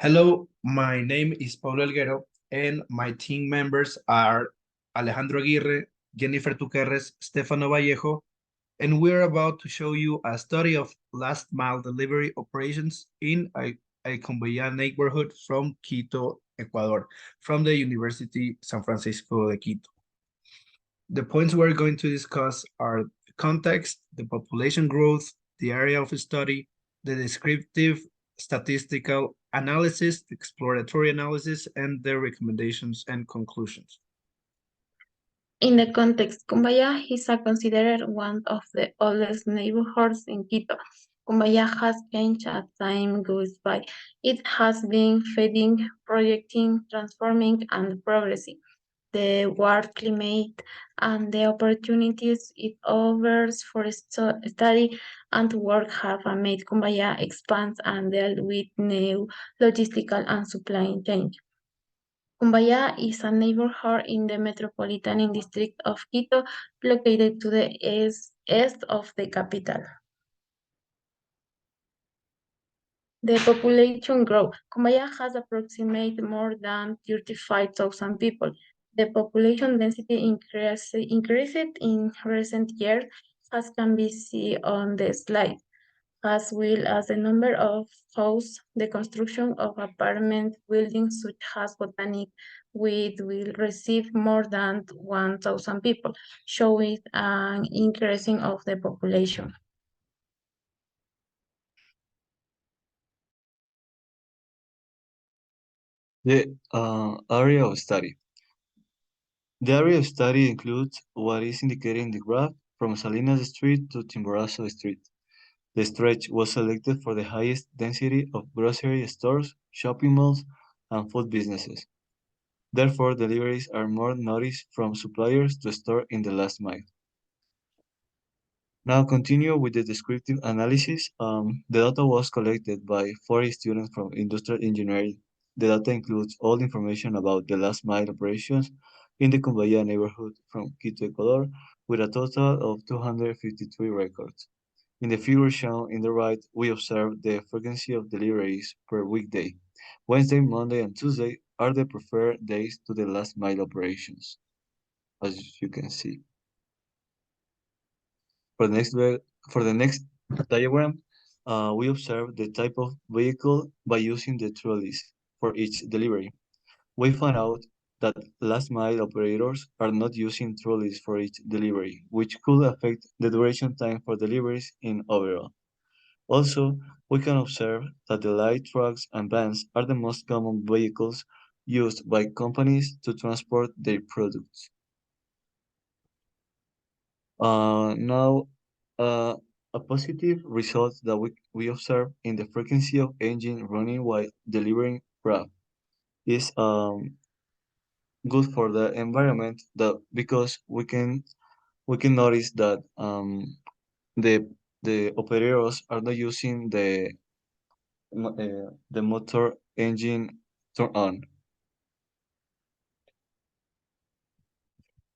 Hello, my name is Pablo Elguero, and my team members are Alejandro Aguirre, Jennifer Tuquerres, Stefano Vallejo, and we're about to show you a study of last mile delivery operations in a Cumbaya neighborhood from Quito, Ecuador, from the University San Francisco de Quito. The points we're going to discuss are the context, the population growth, the area of study, the descriptive statistical analysis, the exploratory analysis, and the recommendations and conclusions. In the context, Cumbaya is considered one of the oldest neighborhoods in Quito. Cumbaya has changed as time goes by. It has been fading, projecting, transforming, and progressing. The work climate and the opportunities it offers for study and work have made Cumbaya expand and deal with new logistical and supply chain. Cumbaya is a neighborhood in the Metropolitan District of Quito, located to the east of the capital. The population growth. Cumbaya has approximately more than 35,000 people. The population density increased in recent years, as can be seen on the slide, as well as the number of houses, the construction of apartment buildings such as Botanic, which will receive more than 1,000 people, showing an increasing of the population. The area of study. The area of study includes what is indicated in the graph from Salinas Street to Chimborazo Street. The stretch was selected for the highest density of grocery stores, shopping malls, and food businesses. Therefore, deliveries are more noticed from suppliers to store in the last mile. Now continue with the descriptive analysis. The data was collected by 40 students from industrial engineering. The data includes all information about the last mile operations in the Cumbaya neighborhood from Quito, Ecuador, with a total of 253 records. In the figure shown in the right, we observe the frequency of deliveries per weekday. Wednesday, Monday, and Tuesday are the preferred days to the last mile operations, as you can see. For the next diagram, we observe the type of vehicle by using the trolleys for each delivery. We found out that last mile operators are not using trolleys for each delivery, which could affect the duration time for deliveries in overall. Also, we can observe that the light trucks and vans are the most common vehicles used by companies to transport their products. Now, a positive result that we observe in the frequency of engine running while delivering grab is good for the environment that because we can notice that the the operators are not using the motor engine turn on.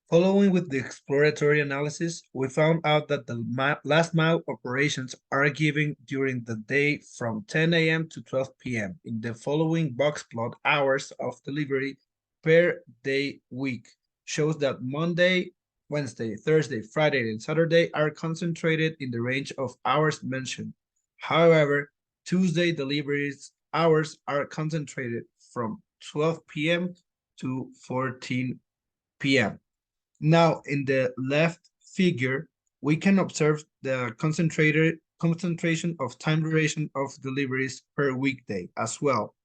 Following with the exploratory analysis, we found out that the last mile operations are given during the day from 10 a.m. to 12 p.m. in the following box plot hours of delivery per day week. Shows that Monday, Wednesday, Thursday, Friday, and Saturday are concentrated in the range of hours mentioned. However, Tuesday deliveries hours are concentrated from 12 p.m. to 14 p.m. Now, in the left figure, we can observe the concentration of time duration of deliveries per weekday as well.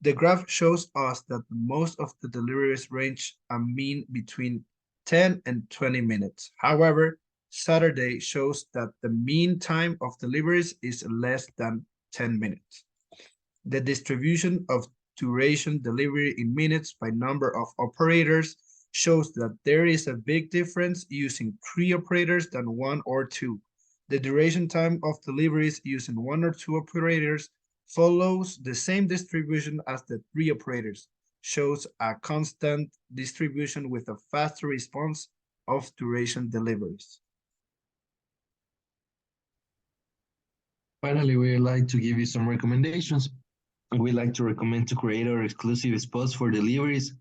The graph shows us that most of the deliveries range a mean between 10 and 20 minutes. However, Saturday shows that the mean time of deliveries is less than 10 minutes. The distribution of duration delivery in minutes by number of operators shows that there is a big difference using 3 operators than 1 or 2. The duration time of deliveries using 1 or 2 operators follows the same distribution as the 3 operators, shows a constant distribution with a faster response of duration deliveries. Finally, we'd like to give you some recommendations. We like to recommend to create our exclusive spots for deliveries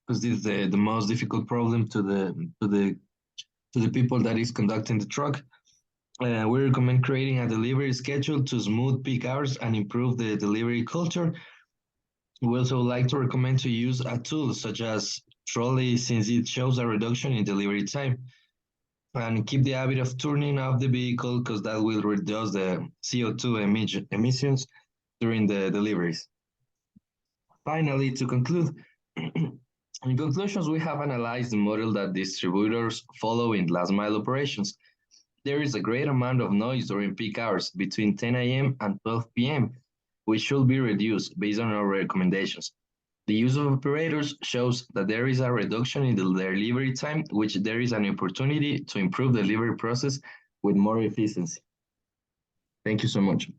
because this is the most difficult problem to the people that is conducting the truck. We recommend creating a delivery schedule to smooth peak hours and improve the delivery culture. We also like to recommend to use a tool such as Trolley since it shows a reduction in delivery time. And keep the habit of turning off the vehicle because that will reduce the CO2 emissions during the deliveries. Finally, to conclude, in conclusions, we have analyzed the model that distributors follow in last mile operations. There is a great amount of noise during peak hours between 10 a.m. and 12 p.m., which should be reduced based on our recommendations. The use of operators shows that there is a reduction in the delivery time, which there is an opportunity to improve the delivery process with more efficiency. Thank you so much.